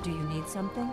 Do you need something?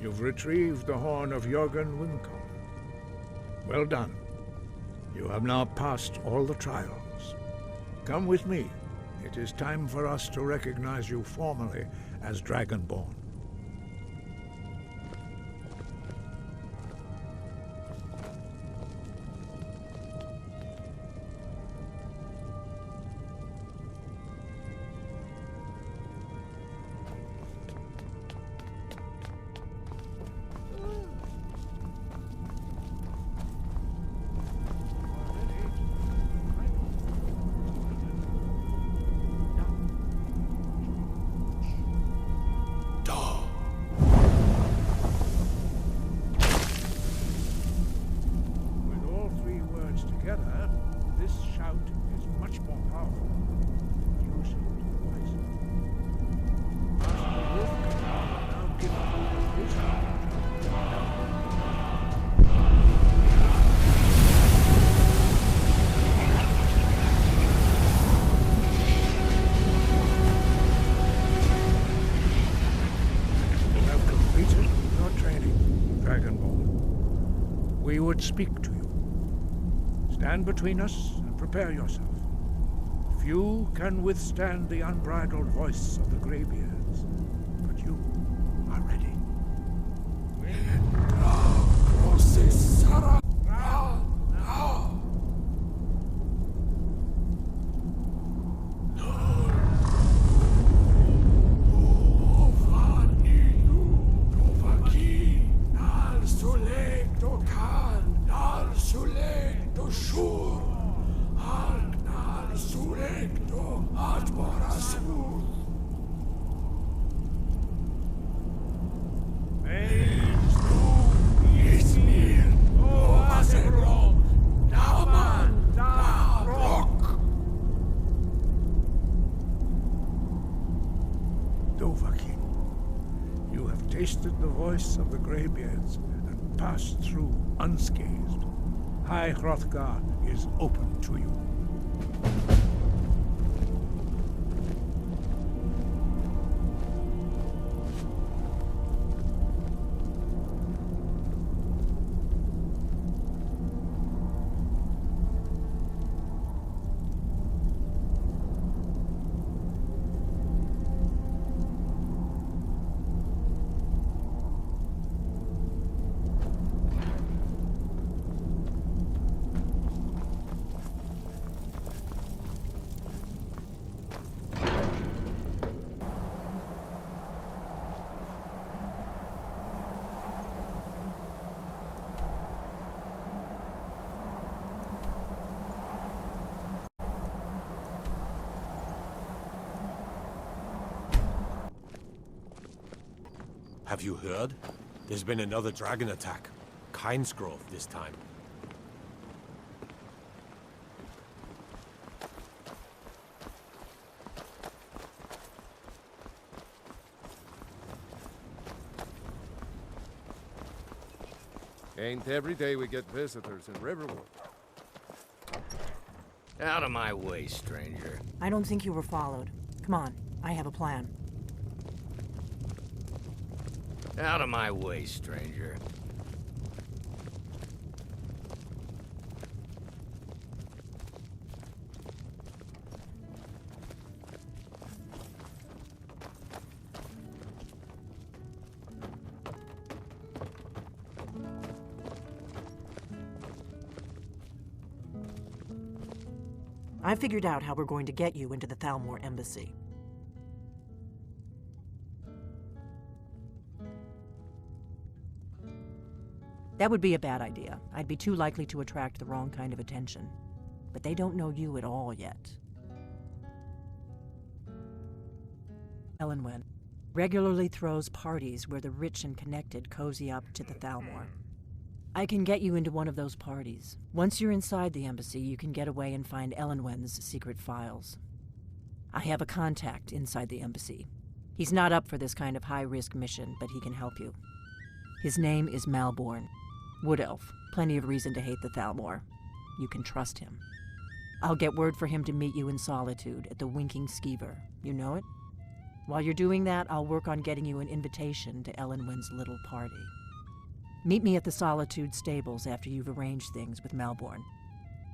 You've retrieved the horn of Jörgen Wincom. Well done. You have now passed all the trials. Come with me. It is time for us to recognize you formally as Dragonborn. This shout is much more powerful. Use it wisely. Master Wolf can now give you his You have completed your training, Dragonborn. We would speak to you. Stand between us and prepare yourself. Few can withstand the unbridled voice of the Greybeards, but you are ready. You have tasted the voice of the Greybeards and passed through unscathed. High Hrothgar is open to you. Have you heard? There's been another dragon attack. Kynesgrove this time. Ain't every day we get visitors in Riverwood. Out of my way, stranger. I don't think you were followed. Come on, I have a plan. Out of my way, stranger. I figured out how we're going to get you into the Thalmor embassy. That would be a bad idea. I'd be too likely to attract the wrong kind of attention. But they don't know you at all yet. Elenwen regularly throws parties where the rich and connected cozy up to the Thalmor. I can get you into one of those parties. Once you're inside the embassy, you can get away and find Elenwen's secret files. I have a contact inside the embassy. He's not up for this kind of high-risk mission, but he can help you. His name is Malborn. Wood Elf. Plenty of reason to hate the Thalmor. You can trust him. I'll get word for him to meet you in Solitude at the Winking Skeever. You know it? While you're doing that, I'll work on getting you an invitation to Elenwen's little party. Meet me at the Solitude stables after you've arranged things with Malborn.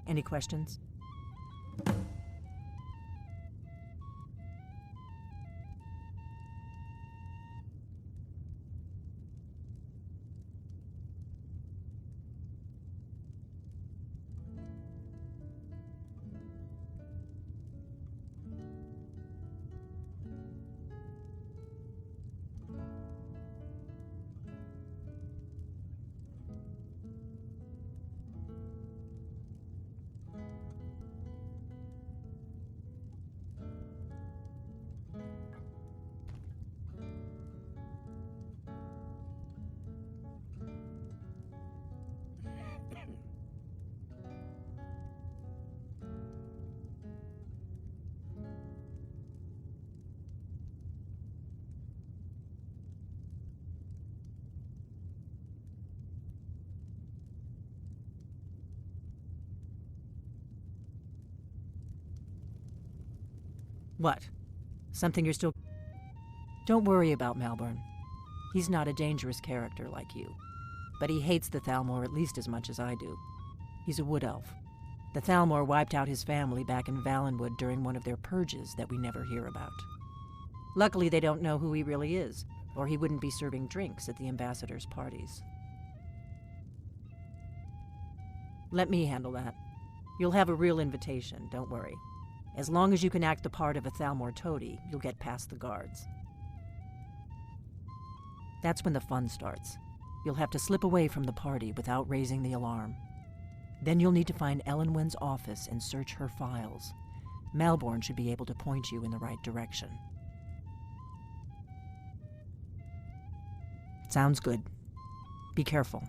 Any questions? What? Something you're still... Don't worry about Malborn. He's not a dangerous character like you. But he hates the Thalmor at least as much as I do. He's a wood elf. The Thalmor wiped out his family back in Valenwood during one of their purges that we never hear about. Luckily, they don't know who he really is, or he wouldn't be serving drinks at the ambassadors' parties. Let me handle that. You'll have a real invitation, don't worry. As long as you can act the part of a Thalmor toady, you'll get past the guards. That's when the fun starts. You'll have to slip away from the party without raising the alarm. Then you'll need to find Elenwen's office and search her files. Malborn should be able to point you in the right direction. Sounds good. Be careful.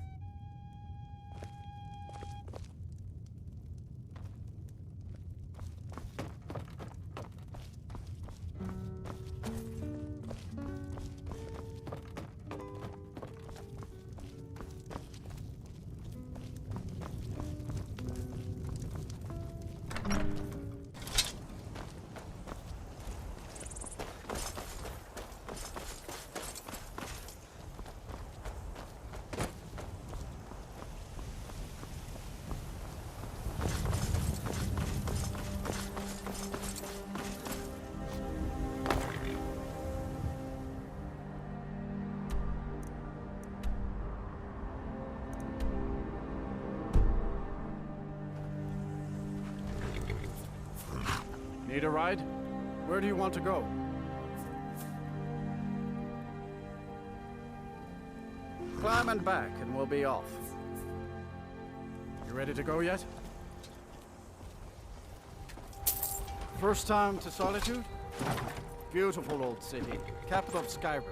Need a ride? Where do you want to go? Climb and back and we'll be off. You ready to go yet? First time to Solitude? Beautiful old city, capital of Skyrim.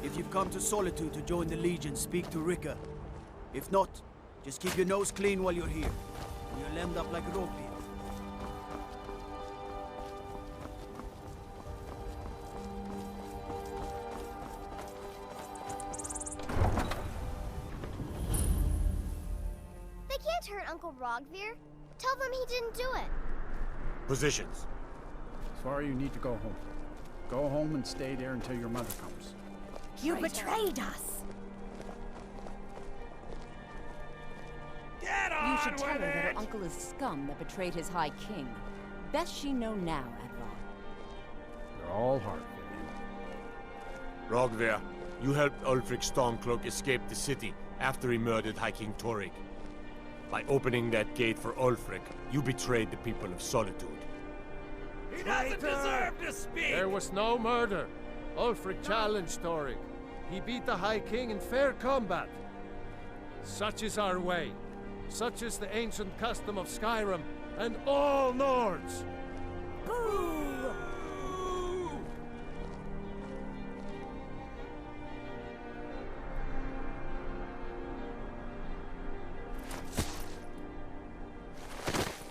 If you've come to Solitude to join the Legion, speak to Rika. If not, just keep your nose clean while you're here. You'll end up like Ropi. Uncle Rogvir? Tell them he didn't do it. Positions. Sorry, you need to go home. Go home and stay there until your mother comes. You betrayed us! Get on You should tell her with that her it! uncle is scum that betrayed his High King. Best she know now, Advar. They're all hard. Rogver, you helped Ulfric Stormcloak escape the city after he murdered High King Torrig. By opening that gate for Ulfric, you betrayed the people of Solitude. He doesn't deserve to speak! There was no murder. Ulfric challenged Torrig. He beat the High King in fair combat. Such is our way. Such is the ancient custom of Skyrim and all Nords. Boo!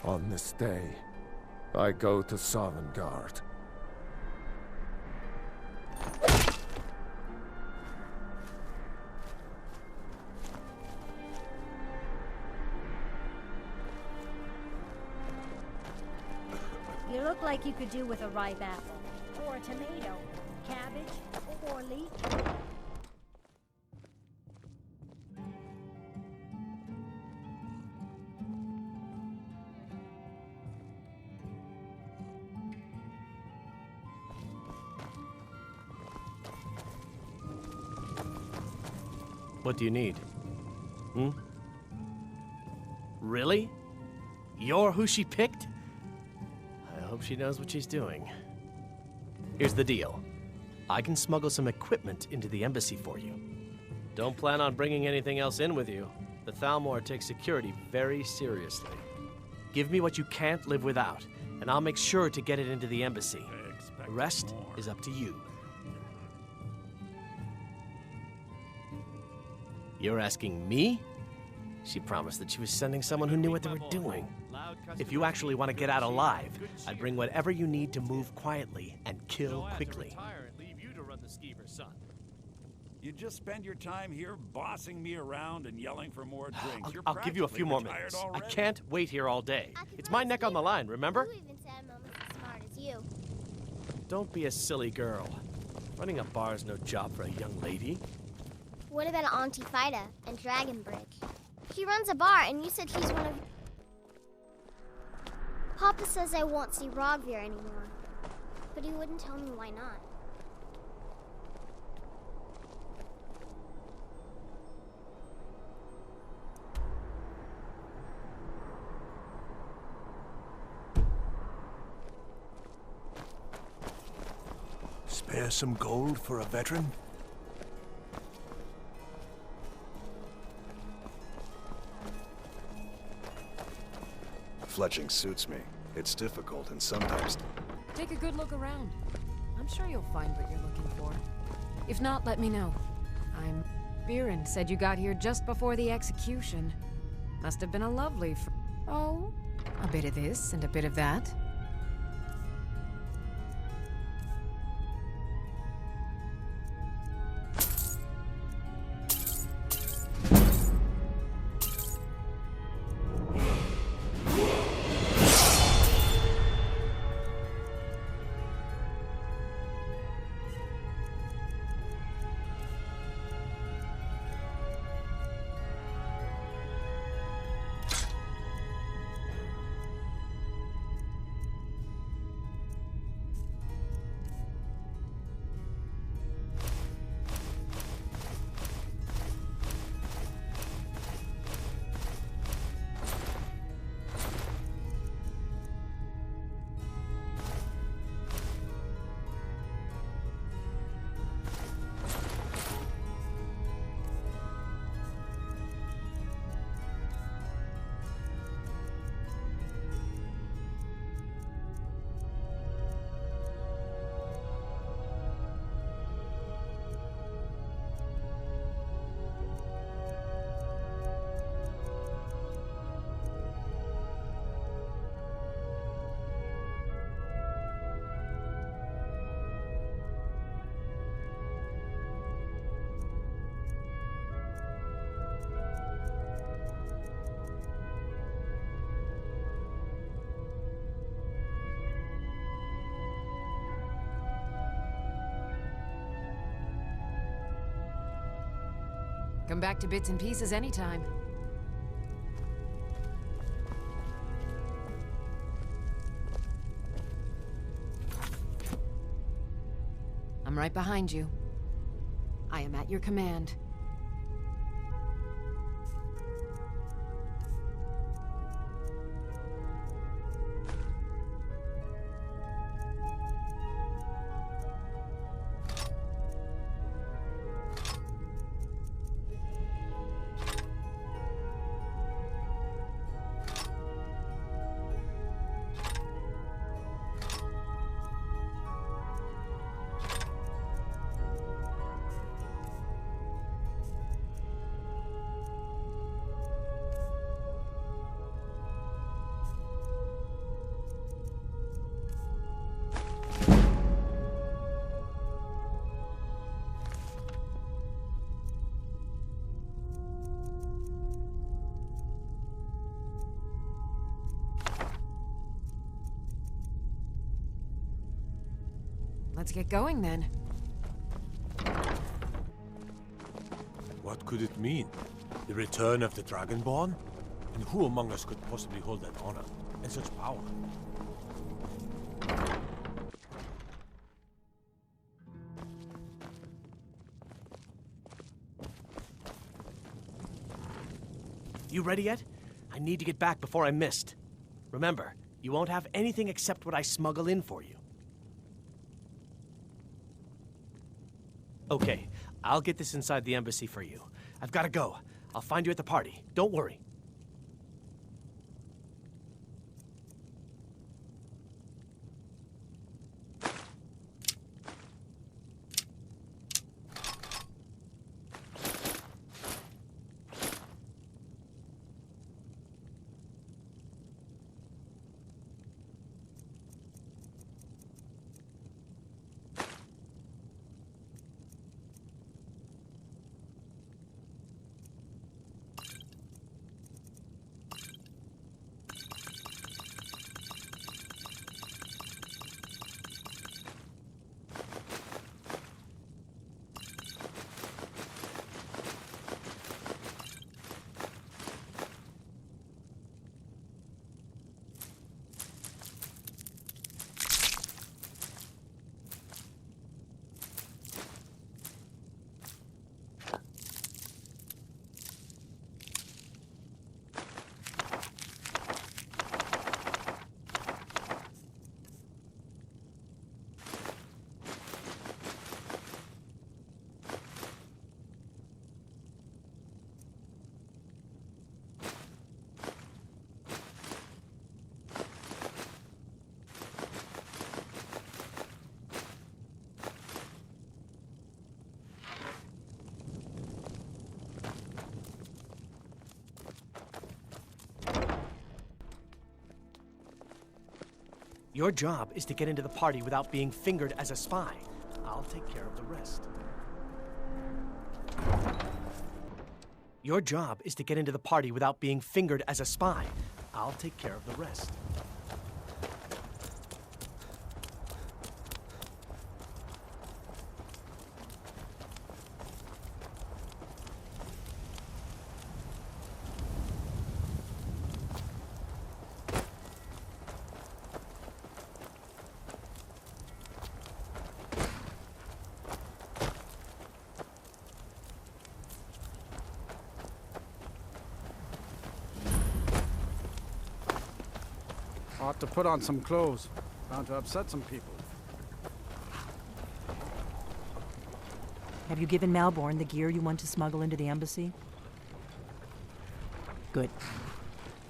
On this day, I go to Sovngarde. You look like you could do with a ripe apple. Or a tomato. Cabbage. Or leek. What do you need? Really? You're who she picked? I hope she knows what she's doing. Here's the deal. I can smuggle some equipment into the embassy for you. Don't plan on bringing anything else in with you. The Thalmor takes security very seriously. Give me what you can't live without, and I'll make sure to get it into the embassy. The rest is up to you. You're asking me? She promised that she was sending someone who knew what they were doing. If you actually want to get out alive, I'd bring whatever you need to move quietly and kill quickly. You just spend your time here bossing me around and yelling for more drinks. I'll give you a few more minutes. I can't wait here all day. It's my neck on the line, remember? Who even said I'm almost as smart as you? Don't be a silly girl. Running a bar is no job for a young lady. What about Auntie Fida and Dragonbridge? She runs a bar, and you said she's one of... Papa says I won't see Rogvir anymore. But he wouldn't tell me why not. Spare some gold for a veteran? Fletching suits me. It's difficult and sometimes... Take a good look around. I'm sure you'll find what you're looking for. If not, let me know. Biren said you got here just before the execution. Must have been a lovely Oh, a bit of this and a bit of that. Come back to bits and pieces anytime. I'm right behind you. I am at your command. Let's get going then. What could it mean? The return of the Dragonborn? And who among us could possibly hold that honor and such power? You ready yet? I need to get back before I'm missed. Remember, you won't have anything except what I smuggle in for you. Okay, I'll get this inside the embassy for you. I've got to go. I'll find you at the party. Don't worry. Your job is to get into the party without being fingered as a spy. I'll take care of the rest. Your job is to get into the party without being fingered as a spy. I'll take care of the rest. Ought to put on some clothes. Bound to upset some people. Have you given Malborn the gear you want to smuggle into the embassy? Good.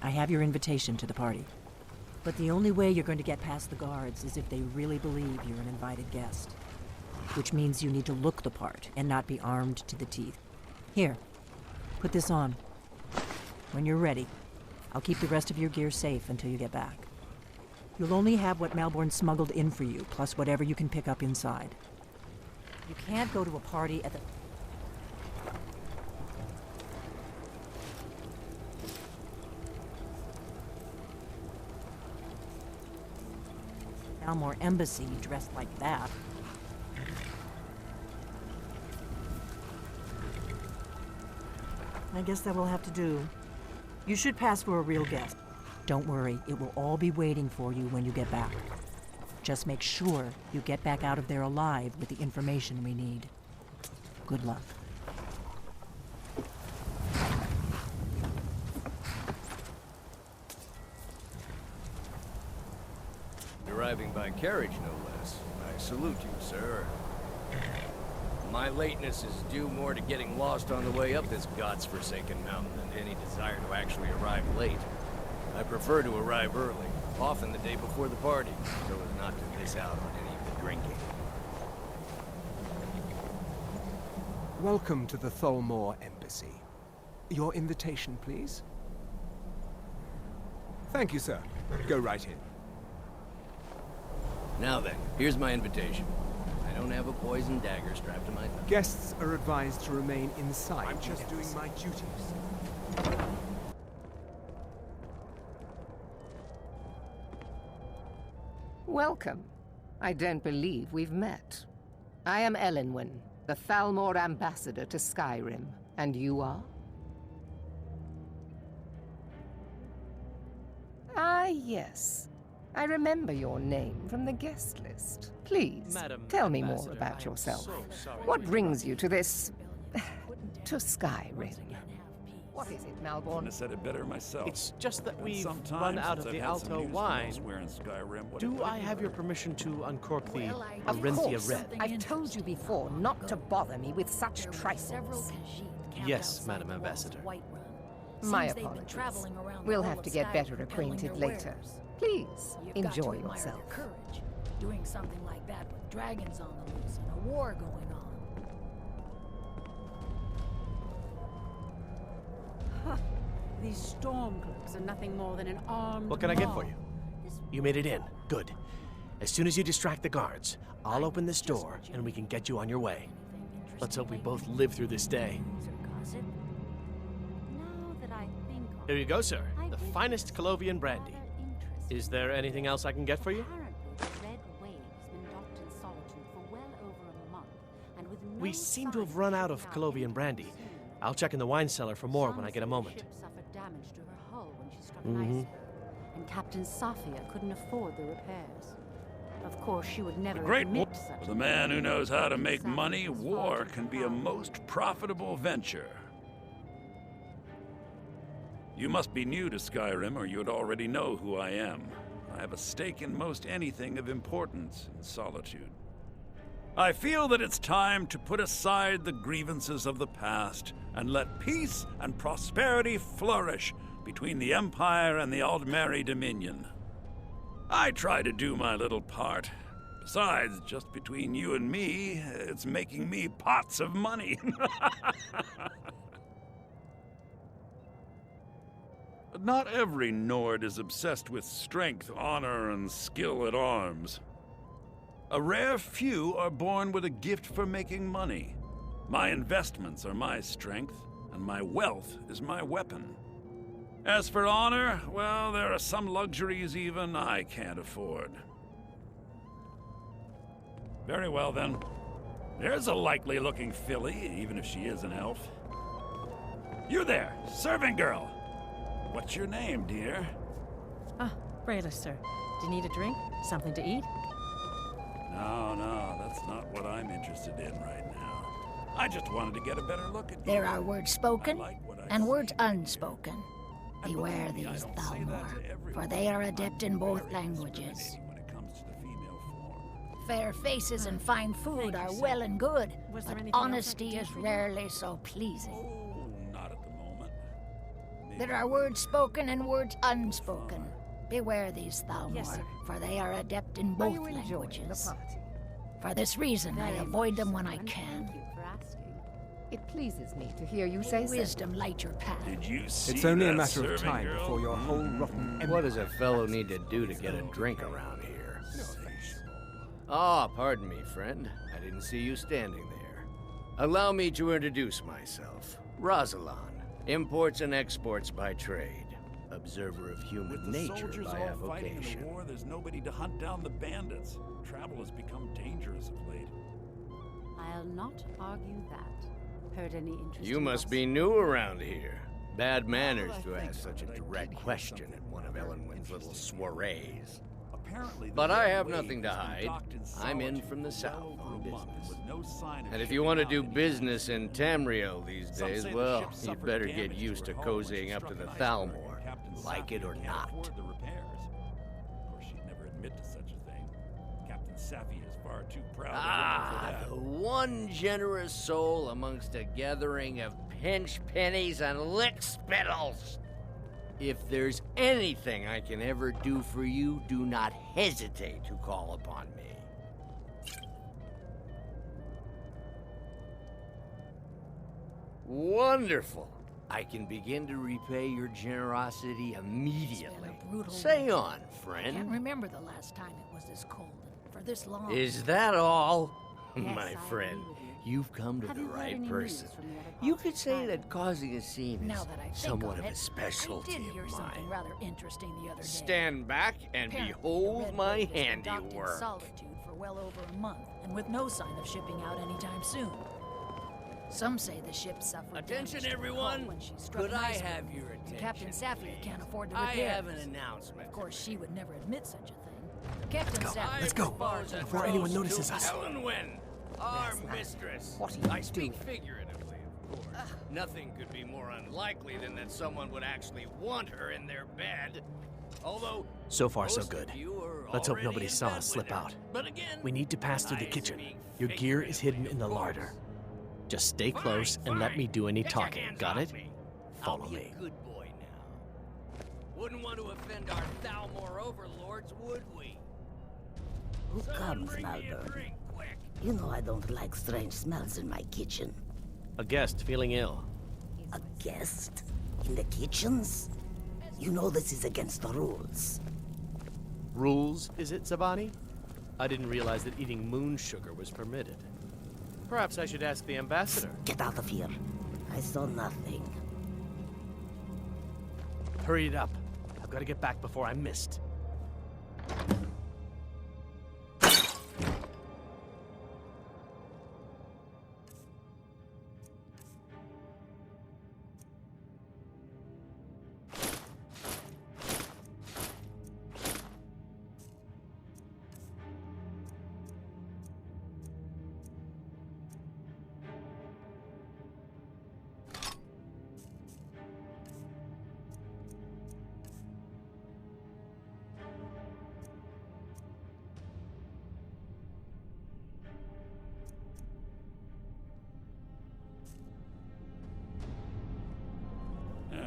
I have your invitation to the party. But the only way you're going to get past the guards is if they really believe you're an invited guest. Which means you need to look the part and not be armed to the teeth. Here, put this on. When you're ready, I'll keep the rest of your gear safe until you get back. You'll only have what Malborn smuggled in for you, plus whatever you can pick up inside. You can't go to a party at the... Malmore Embassy dressed like that. I guess that will have to do. You should pass for a real guest. Don't worry, it will all be waiting for you when you get back. Just make sure you get back out of there alive with the information we need. Good luck. Arriving by carriage, no less. I salute you, sir. My lateness is due more to getting lost on the way up this god's-forsaken mountain than any desire to actually arrive late. I prefer to arrive early, often the day before the party, so as not to miss out on any of the drinking. Welcome to the Tholmor Embassy. Your invitation, please? Thank you, sir. Go right in. Now then, here's my invitation. I don't have a poison dagger strapped to my thigh. Guests are advised to remain inside. I'm just doing my duties. Welcome. I don't believe we've met. I am Elenwen, the Thalmor ambassador to Skyrim. And you are? Ah, yes. I remember your name from the guest list. Please, Madam tell me Ambassador, more about yourself. so sorry What to brings you to this... to Skyrim? What is it, Malborn? Couldn't have said it better myself. It's just that Been we've some time run out since of I've the had some Alto news from wine. elsewhere in Skyrim. What Do have I you have your heard? permission to uncork the Of Arinthia course. Red? I've told you before not to bother me with such trifles. Yes, Madam Ambassador. My apologies. We'll have to get better acquainted later. Please, enjoy yourself. Doing something like that with dragons on the loose and a war going on. These stormcloaks are nothing more than an armed What can I get mob. for you? You made it in. Good. As soon as you distract the guards, I'll open this door and we can get you on your way. Let's hope we both live through this day. Here you go, sir. The finest Colovian brandy. Is there anything else I can get for you? We seem to have run out of Colovian brandy. I'll check in the wine cellar for more when I get a moment. And Captain Safia couldn't afford the repairs. Of course, she would never Great admit war. such For the man who knows how to make money, war can be a most profitable venture. You must be new to Skyrim, or you'd already know who I am. I have a stake in most anything of importance in Solitude. I feel that it's time to put aside the grievances of the past and let peace and prosperity flourish between the Empire and the Aldmeri Dominion. I try to do my little part. Besides, just between you and me, it's making me pots of money. But not every Nord is obsessed with strength, honor, and skill at arms. A rare few are born with a gift for making money. My investments are my strength, and my wealth is my weapon. As for honor, well, there are some luxuries even I can't afford. Very well, then. There's a likely-looking filly, even if she is an elf. You there, serving girl! What's your name, dear? Ah, Brayless, sir. Do you need a drink? Something to eat? No, that's not what I'm interested in right now. I just wanted to get a better look at you. There are words spoken and words unspoken. Beware these Thalmor, for they are adept in both languages. Fair faces and fine food are well and good, but honesty is rarely so pleasing. Not at the moment. There are words spoken and words unspoken. Beware these Thalmor, Yes, sir. for they are adept in Are both you enjoying the languages. party? For this reason, I avoid them when I can. It pleases me to hear you say so. Wisdom light your path. Did you see It's only a that matter of serving time girl? before your whole rotten... What does a fellow need to do to get a drink around here? Ah, pardon me, friend. I didn't see you standing there. Allow me to introduce myself. Rosalan, imports and exports by trade. Observer of human With the nature soldiers by all fighting in avocation. the war, there's nobody to hunt down the bandits. Travel has become dangerous of late. I'll not argue that. Heard any interesting You must be new around here. Bad manners to ask such a direct question at one of Elenwen's little soirees. But I have nothing to hide. I'm in from the south on business. And if you want to do business in Tamriel these days, well, you'd better get used to cozying up to the Thalmor, like it or not. Of course, she'd never admit to such a thing. Captain Safi is far too proud of her for that. The one generous soul amongst a gathering of pinch pennies and lick spittles. If there's anything I can ever do for you, do not hesitate to call upon me. Wonderful. I can begin to repay your generosity immediately. Say on, I can't friend. remember the last time it was this cold and for this long. Is that all? Yes, My I friend, you've come to Have the you heard right any person. news from the other You parts could of say Skyrim? that causing a scene is Now that I think somewhat on of a it, specialty I did hear of something mine. rather interesting the other day. Stand back and Apparently, the behold Red my Raid has been docked in handiwork. solitude for well over a month, and with no sign of shipping out anytime soon. Some say the ship suffered Attention, damage to the hull everyone. when she struck Could an I iceberg, have your and attention, Captain Safia can't afford to I repair have an this. announcement. Of course, she would never admit such a thing. Captain Safia Let's go. proposes Before anyone notices us. Elenwen, our mistress. What are you I speak figuratively, of course. Nothing could be more unlikely than that someone would actually want her in their bed. Although, So far, so most good. of you are Let's hope already nobody in saw bed us with slip her. out. But again, We need to pass through the I kitchen. speak Your gear is hidden in the larder. Just stay close and let me do any talking. Got it? Follow me. Good boy now. Wouldn't want to offend our Thalmor overlords, would we? Who comes, Malvern? You know I don't like strange smells in my kitchen. A guest feeling ill. A guest? In the kitchens? You know this is against the rules. Rules, is it, Zabani? I didn't realize that eating moon sugar was permitted. Perhaps I should ask the ambassador. Get out of here. I saw nothing. Hurry it up. I've got to get back before I'm missed.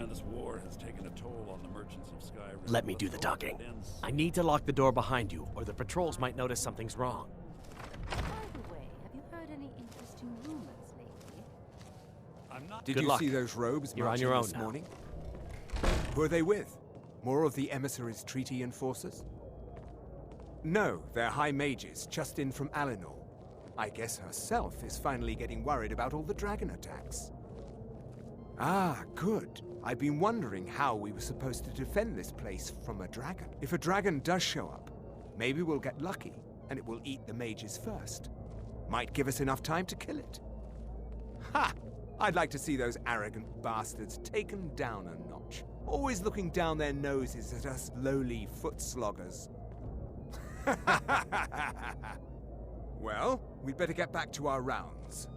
This war has taken a toll on the merchants of Skyrim. Let me do the talking. I need to lock the door behind you, or the patrols might notice something's wrong. By the way, have you heard any interesting rumors lately? Did Good you luck. see those robes You're on marching your own this now. morning? Who are they with? More of the emissaries' treaty enforcers? No, they're high mages, just in from Alinor. I guess herself is finally getting worried about all the dragon attacks. Ah, good. I've been wondering how we were supposed to defend this place from a dragon. If a dragon does show up, maybe we'll get lucky, and it will eat the mages first. Might give us enough time to kill it. Ha! I'd like to see those arrogant bastards taken down a notch. Always looking down their noses at us lowly foot sloggers. Well, we'd better get back to our rounds.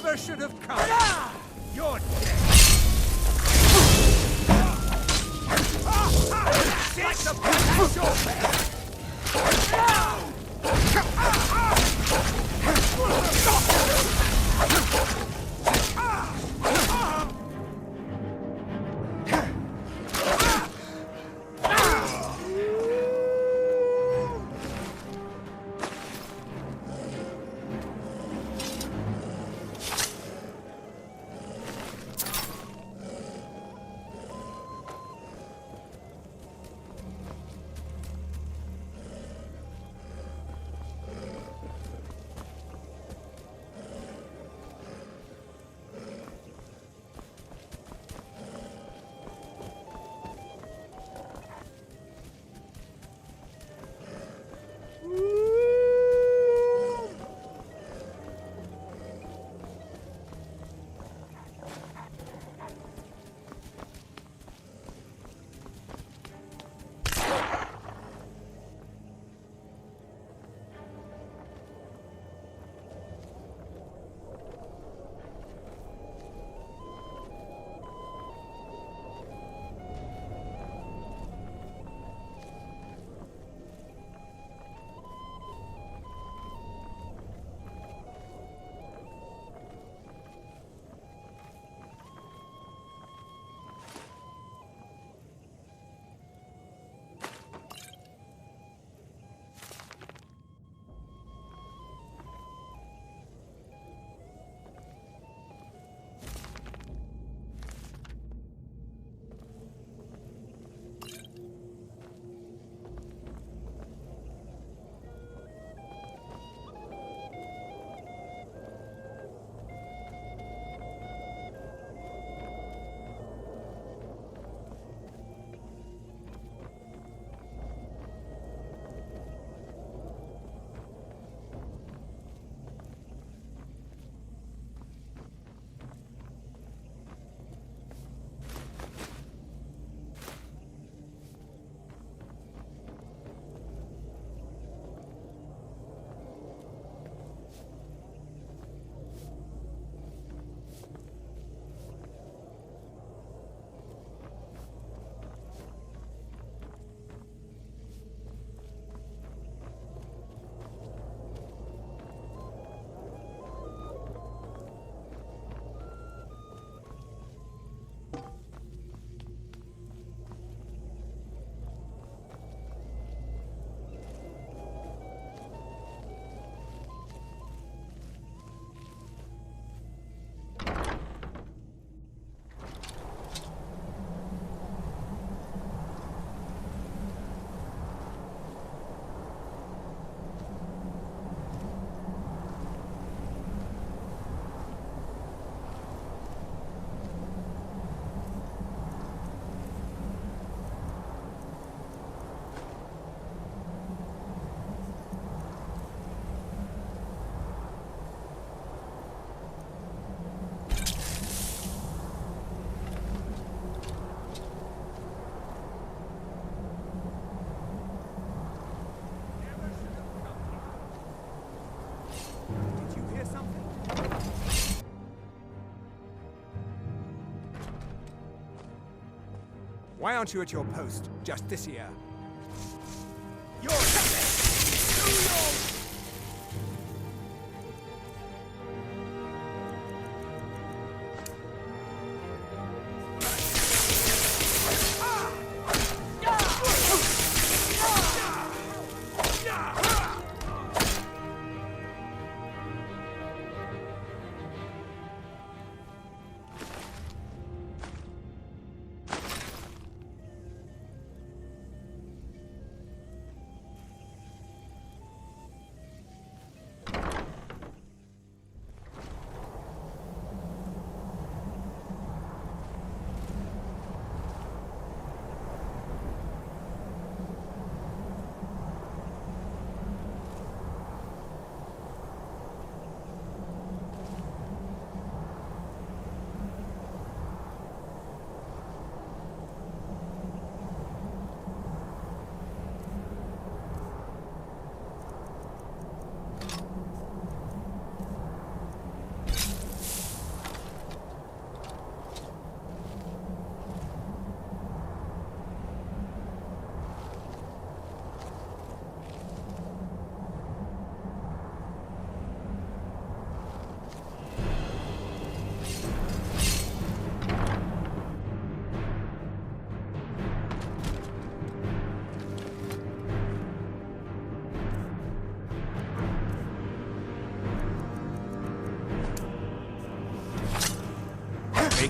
never should have come. You're dead. Like the Why aren't you at your post, Justiciar?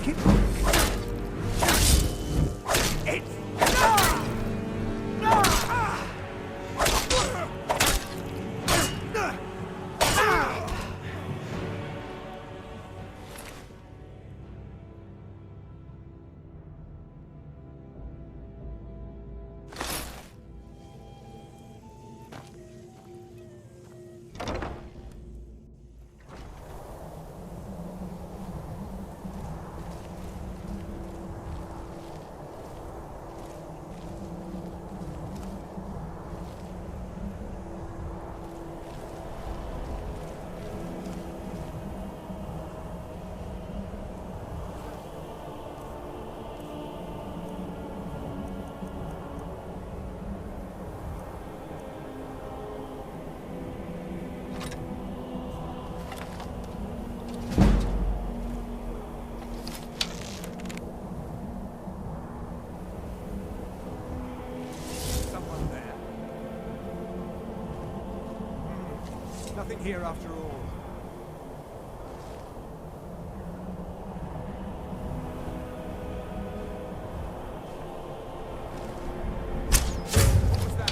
Make it. Nothing here after all. What was that?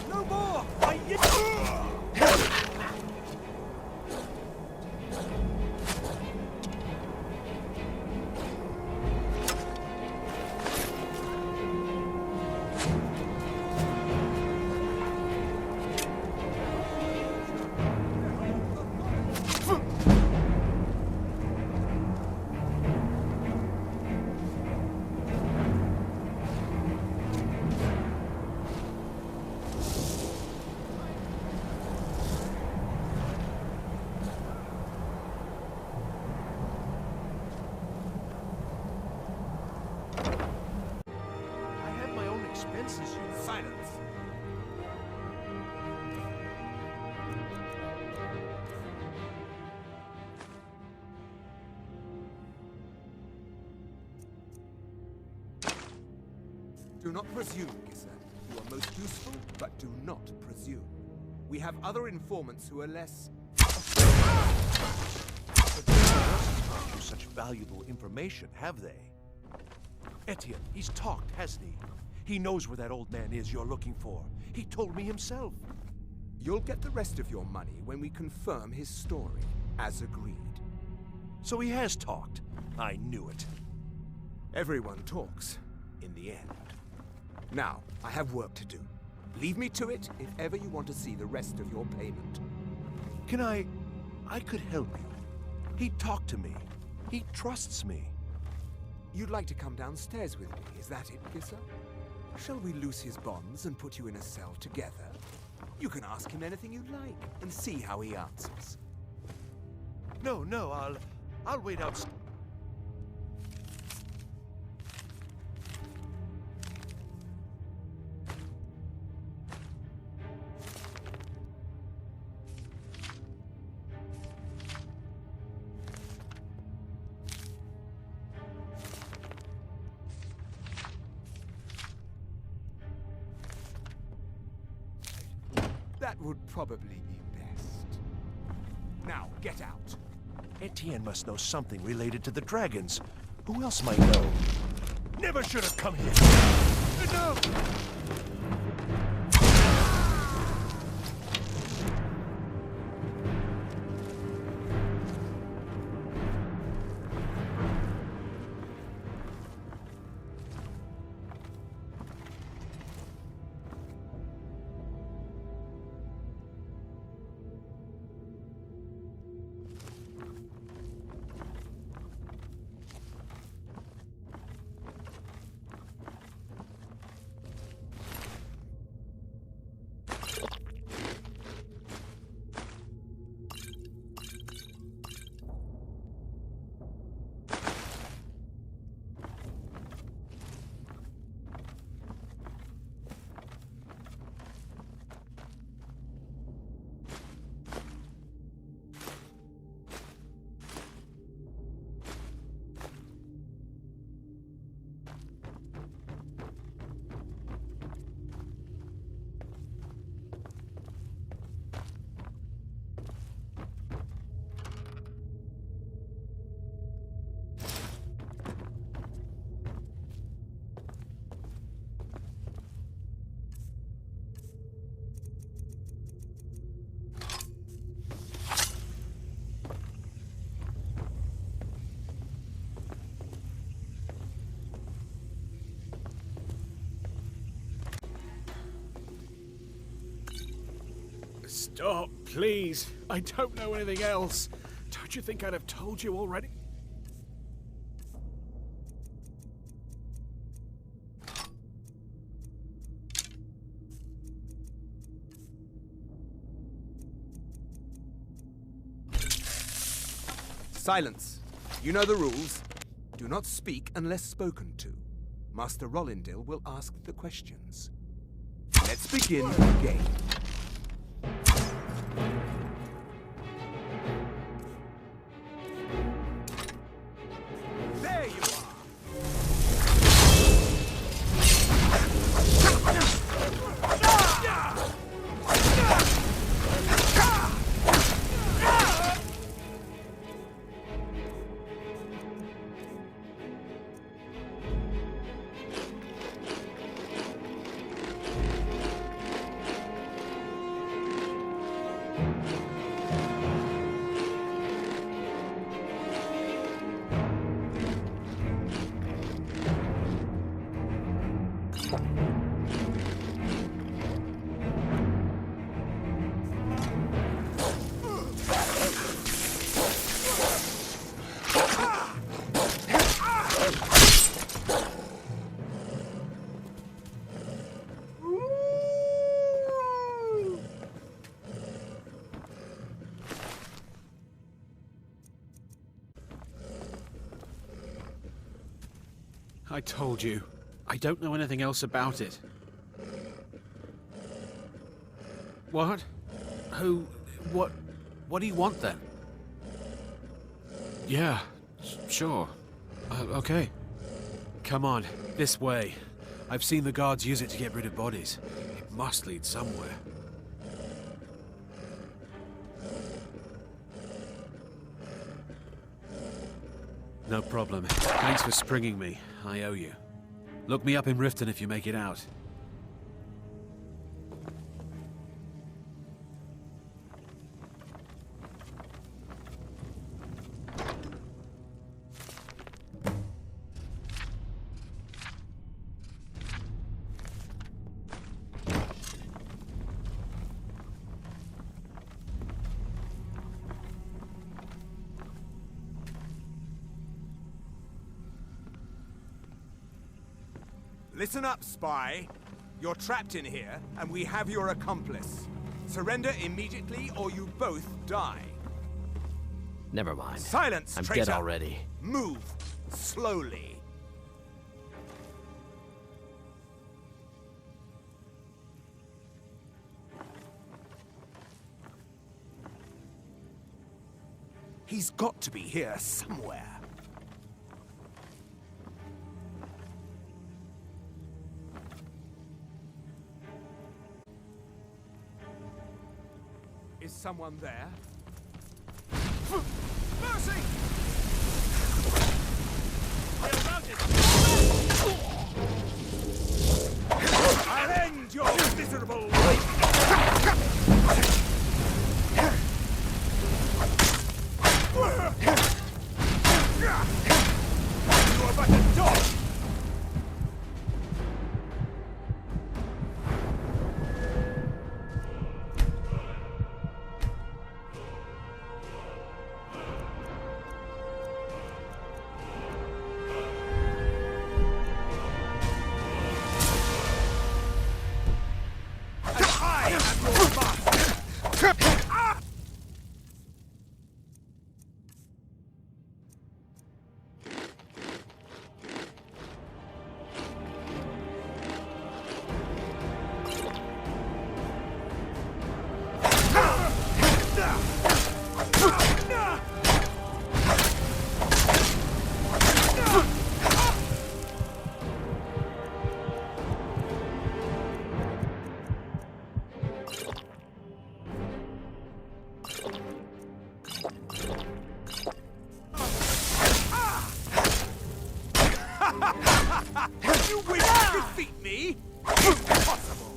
No more! I have my own expenses, you know. Silence! Do not presume, Gissa. You are most useful, but do not presume. We have other informants who are less... But they haven't brought you such valuable information, have they? Etienne, he's talked, hasn't he? He knows where that old man is you're looking for. He told me himself. You'll get the rest of your money when we confirm his story, as agreed. So he has talked. I knew it. Everyone talks, in the end. Now, I have work to do. Leave me to it if ever you want to see the rest of your payment. Can I could help you. He talked to me. He trusts me. You'd like to come downstairs with me, is that it, Gissa? Shall we loose his bonds and put you in a cell together? You can ask him anything you like and see how he answers. No, I'll wait outside. That would probably be best. Now, get out. Etienne must know something related to the dragons. Who else might know? Never should have come here. Enough! Oh, please. I don't know anything else. Don't you think I'd have told you already? Silence. You know the rules. Do not speak unless spoken to. Master Rollindil will ask the questions. Let's begin the game. There you are! I told you. I don't know anything else about it. What? Who? What? What do you want then? Yeah, sure. Okay. Come on, this way. I've seen the guards use it to get rid of bodies. It must lead somewhere. No problem. Thanks for springing me. I owe you. Look me up in Riften if you make it out. Listen up, spy. You're trapped in here, and we have your accomplice. Surrender immediately, or you both die. Never mind. Silence, I'm traitor. dead already. Move slowly. He's got to be here somewhere. Is someone there? Mercy! I'll end your miserable life! You are but a dog! You wish to defeat me? Impossible!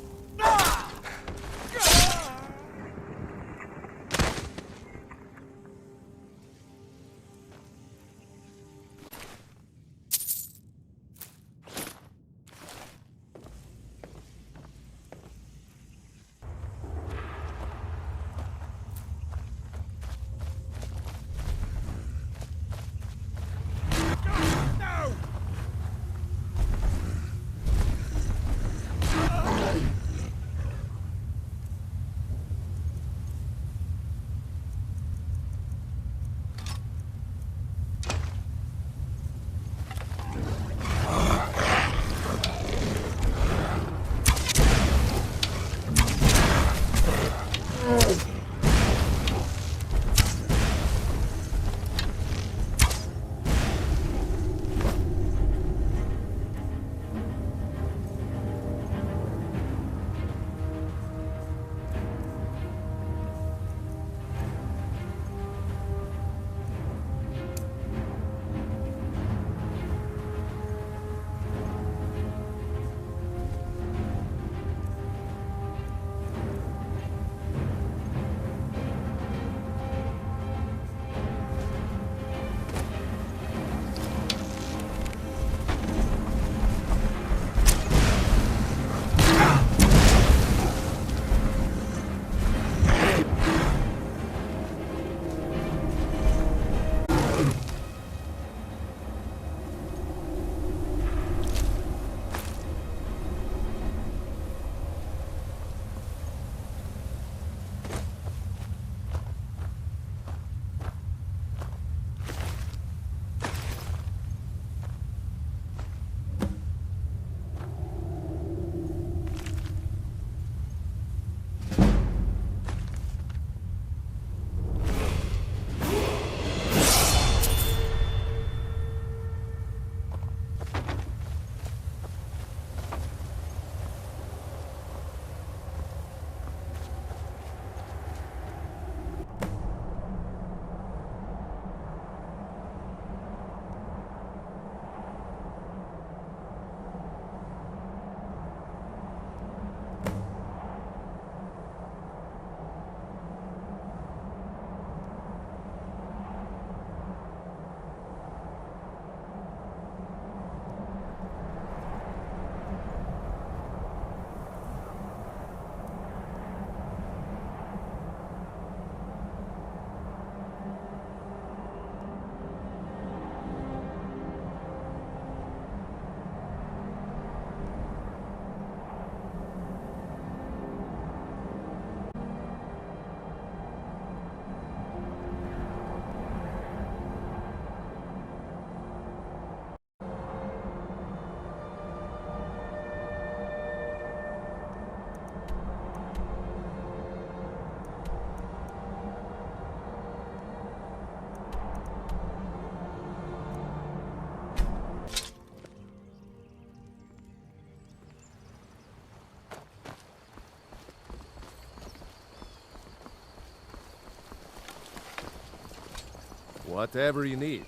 Whatever you need.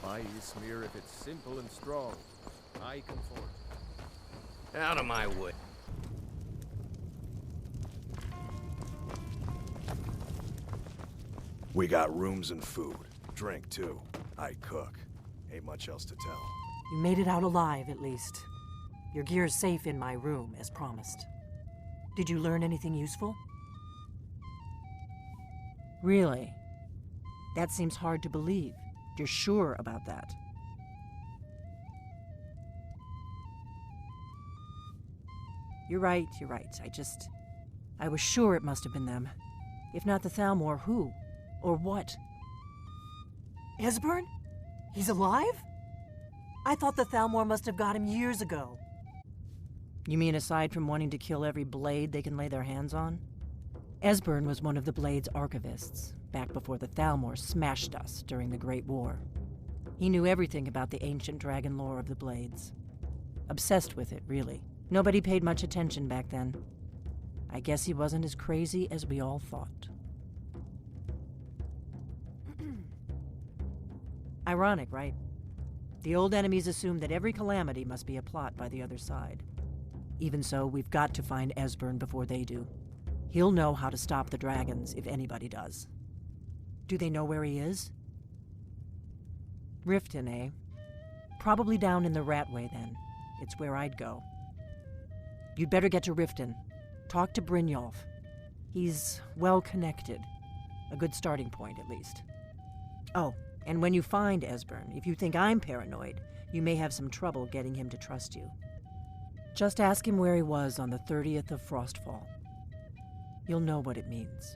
Buy Ysmir if it's simple and strong. I can afford it. Out of my way. We got rooms and food. Drink, too. I cook. Ain't much else to tell. You made it out alive, at least. Your gear's safe in my room, as promised. Did you learn anything useful? Really? That seems hard to believe. You're sure about that? You're right. I was sure it must have been them. If not the Thalmor, who? Or what? Esbern? He's alive? I thought the Thalmor must have got him years ago. You mean aside from wanting to kill every blade they can lay their hands on? Esbern was one of the Blade's archivists, back before the Thalmor smashed us during the Great War. He knew everything about the ancient dragon lore of the Blades. Obsessed with it, really. Nobody paid much attention back then. I guess he wasn't as crazy as we all thought. Ironic, right? The old enemies assume that every calamity must be a plot by the other side. Even so, we've got to find Esbern before they do. He'll know how to stop the dragons, if anybody does. Do they know where he is? Riften, eh? Probably down in the Ratway, then. It's where I'd go. You'd better get to Riften. Talk to Brynjolf. He's well-connected. A good starting point, at least. Oh, and when you find Esbern, if you think I'm paranoid, you may have some trouble getting him to trust you. Just ask him where he was on the 30th of Frostfall. You'll know what it means.